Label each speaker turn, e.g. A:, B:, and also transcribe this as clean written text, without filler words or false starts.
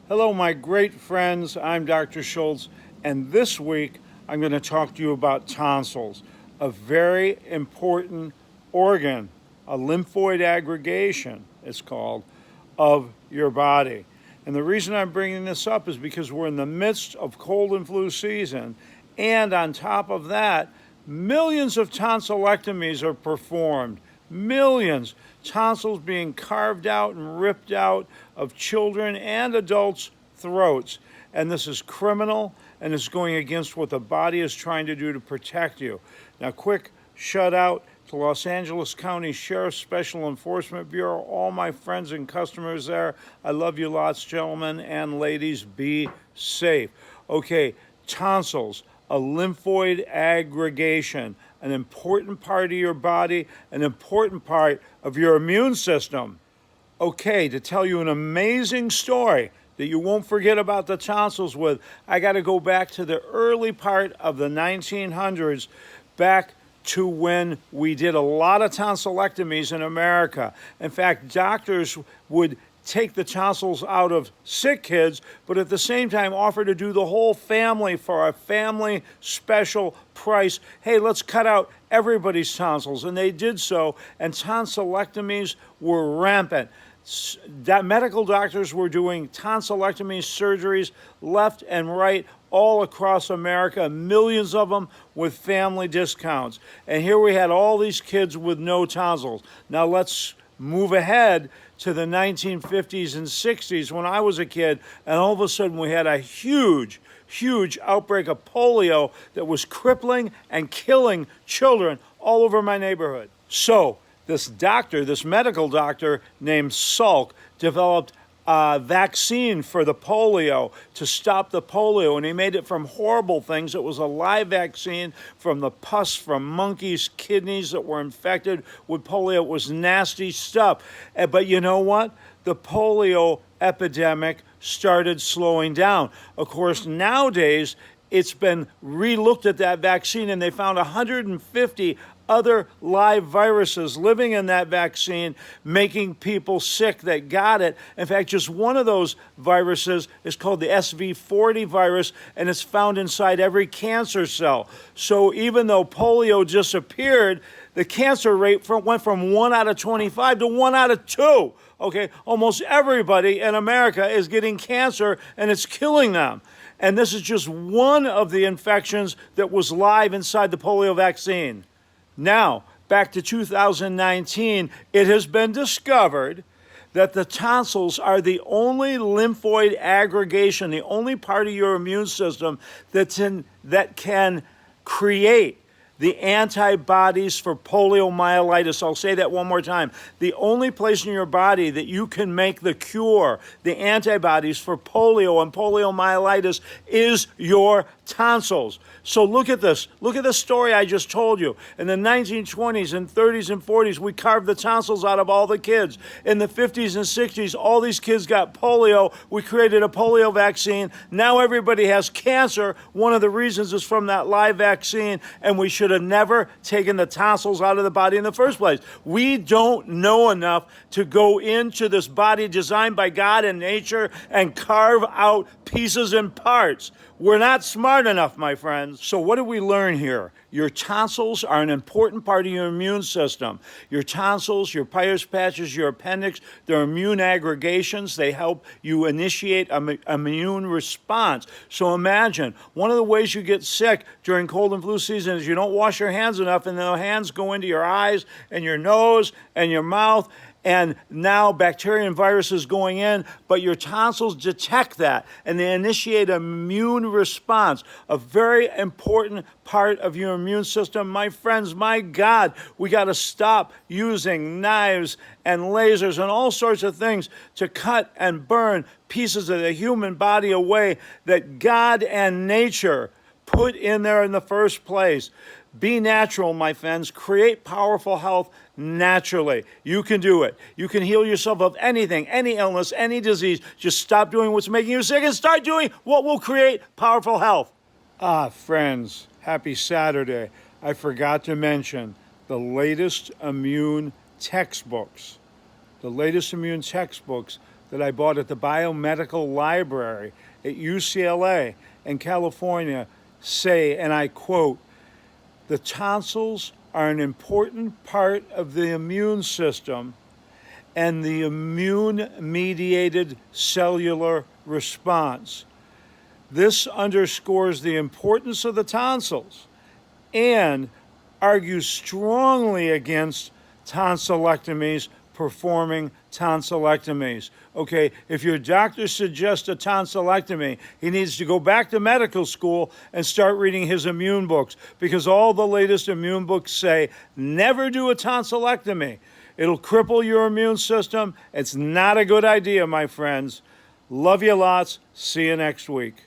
A: Hello, my great friends. I'm Dr. Schulze, and this week I'm going to talk to you about tonsils, a very important organ, a lymphoid aggregation, it's called, of your body. And the reason I'm bringing this up is because we're in the midst of cold and flu season, and on top of that, millions of tonsillectomies are performed. Millions. Tonsils being carved out and ripped out of children and adults' throats. And this is criminal, and it's going against what the body is trying to do to protect you. Now, quick shout out to Los Angeles County Sheriff's Special Enforcement Bureau, all my friends and customers there. I love you lots, gentlemen and ladies. Be safe. Okay, tonsils, a lymphoid aggregation, an important part of your body, an important part of your immune system. Okay, to tell you an amazing story that you won't forget about the tonsils with, I got to go back to the early part of the 1900s, back to when we did a lot of tonsillectomies in America. In fact, doctors would take the tonsils out of sick kids, but at the same time offer to do the whole family for a family special price. Hey, let's cut out everybody's tonsils. And they did so, and tonsillectomies were rampant. Medical doctors were doing tonsillectomy surgeries left and right all across America, millions of them with family discounts. And here we had all these kids with no tonsils. Now let's move ahead to the 1950s and 60s when I was a kid, and all of a sudden we had a huge outbreak of polio that was crippling and killing children all over my neighborhood. So this medical doctor named Salk developed a vaccine for the polio to stop the polio, and he made it from horrible things. It was a live vaccine from the pus from monkeys' kidneys that were infected with polio. It was nasty stuff. But you know what? The polio epidemic started slowing down. Of course, nowadays, it's been re-looked at that vaccine, and they found 150 other live viruses living in that vaccine, making people sick that got it. In fact, just one of those viruses is called the SV40 virus, and it's found inside every cancer cell. So even though polio disappeared, the cancer rate went from 1 out of 25 to 1 out of 2. Okay, almost everybody in America is getting cancer, and it's killing them. And this is just one of the infections that was live inside the polio vaccine. Now, back to 2019, it has been discovered that the tonsils are the only lymphoid aggregation, the only part of your immune system that can create the antibodies for poliomyelitis. I'll say that one more time. The only place in your body that you can make the cure, the antibodies for polio and poliomyelitis, is your tonsils. So look at this. Look at the story I just told you. In the 1920s and 30s and 40s, we carved the tonsils out of all the kids. In the 50s and 60s, all these kids got polio. We created a polio vaccine. Now everybody has cancer. One of the reasons is from that live vaccine, and we should have never taken the tonsils out of the body in the first place. We don't know enough to go into this body designed by God and nature and carve out pieces and parts. We're not smart enough, my friends. So what do we learn here? Your tonsils are an important part of your immune system. Your tonsils, your Peyer's patches, your appendix, they're immune aggregations. They help you initiate an immune response. So imagine, one of the ways you get sick during cold and flu season is you don't wash your hands enough, and the hands go into your eyes and your nose and your mouth, and now bacteria and viruses going in, but your tonsils detect that, and they initiate an immune response, a very important part of your immune system. My friends, my God, we got to stop using knives and lasers and all sorts of things to cut and burn pieces of the human body away that God and nature put in there in the first place. Be natural, my friends. Create powerful health naturally. You can do it. You can heal yourself of anything, any illness, any disease. Just stop doing what's making you sick and start doing what will create powerful health. Friends, happy Saturday. I forgot to mention the latest immune textbooks. The that I bought at the Biomedical Library at UCLA in California say, and I quote, "The tonsils are an important part of the immune system and the immune-mediated cellular response. This underscores the importance of the tonsils and argues strongly against tonsillectomies, performing tonsillectomies." Okay, if your doctor suggests a tonsillectomy, he needs to go back to medical school and start reading his immune books, because all the latest immune books say never do a tonsillectomy. It'll cripple your immune system. It's not a good idea, my friends. Love you lots. See you next week.